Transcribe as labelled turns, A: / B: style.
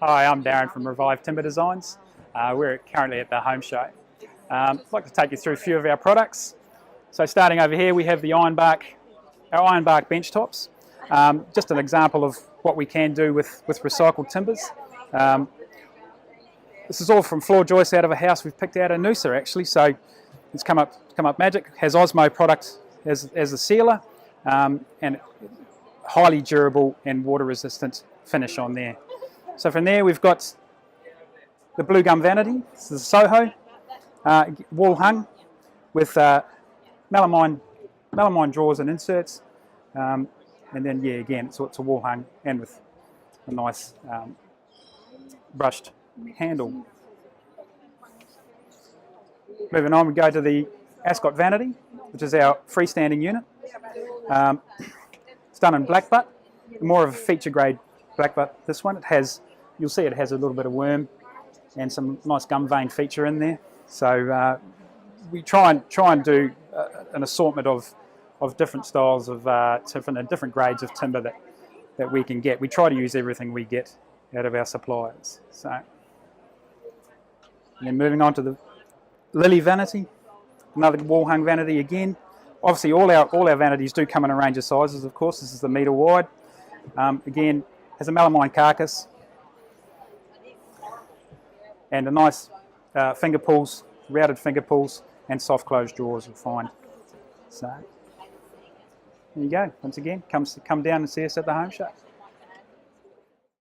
A: Hi, I'm Darren from Revive Timber Designs. We're currently at the home show. I'd like to take you through a few of our products. So starting over here, we have the our ironbark bench tops. Just an example of what we can do with recycled timbers. This is all from floor joists out of a house we've picked out in Noosa actually. So it's come up magic. Has Osmo product as a sealer, and highly durable and water resistant finish on there. So from there we've got the Blue Gum Vanity. This is a Soho, wall hung with melamine drawers and inserts, and then yeah, again it's a wall hung and with a nice brushed handle. Moving on, we go to the Ascot Vanity, which is our freestanding unit. It's done in blackbutt, more of a feature grade blackbutt. This one, you'll see it has a little bit of worm and some nice gum vein feature in there. So we try and do an assortment of different styles of different grades of timber that we can get. We try to use everything we get out of our suppliers. So, and then moving on to the Lily Vanity, another wall hung vanity again. Obviously all our vanities do come in a range of sizes, of course. This is the metre wide. Again, has a melamine carcass and a nice finger pulls, routed finger pulls and soft closed drawers you'll find. So there you go. Once again, come down and see us at the home show.